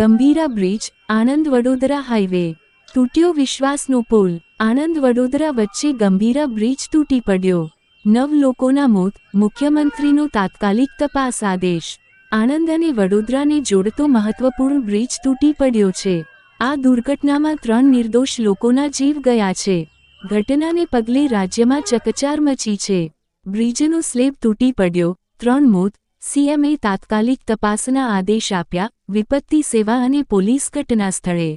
Gambhira bridge, Anand Vadodara highway તૂટ્યો વિશ્વાસનો પુલ। આણંદ વડોદરા વચ્ચે Gambhira bridge તૂટી પડ્યો, 9 લોકોના મોત, મુખ્યમંત્રીનો તાત્કાલિક તપાસ આદેશ। આણંદ અને વડોદરાને જોડતો મહત્વપૂર્ણ બ્રિજ તૂટી પડ્યો છે। આ દુર્ઘટનામાં 3 નિર્દોષ લોકોના જીવ ગયા છે। ઘટનાને પગલે રાજ્યમાં ચકચાર મચી છે। બ્રિજનો સ્લેબ તૂટી પડ્યો, 3 મોત, સીએમએ તાત્કાલિક તપાસના આદેશ આપ્યા, વિપત્તિ સેવા અને પોલીસ ઘટના સ્થળે।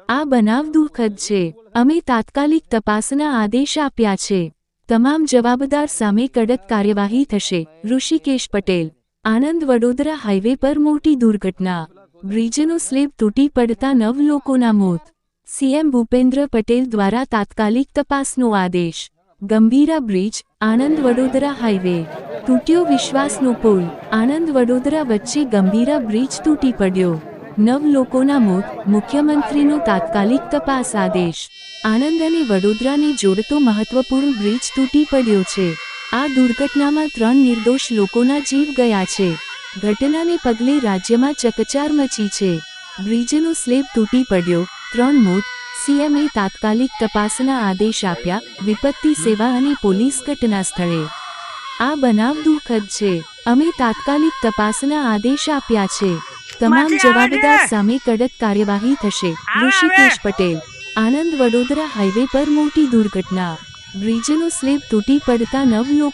આ બનાવ દુઃખદ છે, અમે તાત્કાલિક તપાસના આદેશ આપ્યા છે, તમામ જવાબદાર સામે કડક કાર્યવાહી થશે। ઋષિકેશ પટેલ। આણંદ વડોદરા હાઈવે પર મોટી દુર્ઘટના, બ્રિજનો સ્લેબ તૂટી પડતા 9 લોકોના મોત, સીએમ ભૂપેન્દ્ર પટેલ દ્વારા તાત્કાલિક તપાસનો આદેશ। ગંભીરા બ્રિજ, આણંદ વડોદરા હાઈવે તૂટ્યો વિશ્વાસનો પુલ। આણંદ વડોદરા વચ્ચે ગંભીરા બ્રિજ તૂટી પડ્યો, 9 લોકોના મોત, મુખ્યમંત્રીનો તાત્કાલિક તપાસ આદેશ। આણંદ અને વડોદરાને જોડતો મહત્વપૂર્ણ બ્રિજ તૂટી પડ્યો છે। આ દુર્ઘટનામાં 3 નિર્દોષ લોકોના જીવ ગયા છે। ઘટનાને પગલે રાજ્યમાં ચકચાર મચી છે। બ્રિજનો સ્લેબ તૂટી પડ્યો, 3 મોત, સીએમએ તાત્કાલિક તપાસના આદેશ આપ્યા, વિપત્તિ સેવા અને પોલીસ ઘટના સ્થળે। આ બનાવ દુઃખદ છે, અમે તાત્કાલિક તપાસના આદેશ આપ્યા છે, તમામ જવાબદાર સામે કડક કાર્યવાહી થશે। ઋષિકેશ પટેલ। આણંદ વડોદરા હાઈવે પર મોટી દુર્ઘટના, બ્રિજનો સ્લેબ તૂટી પડતા 9 લોકો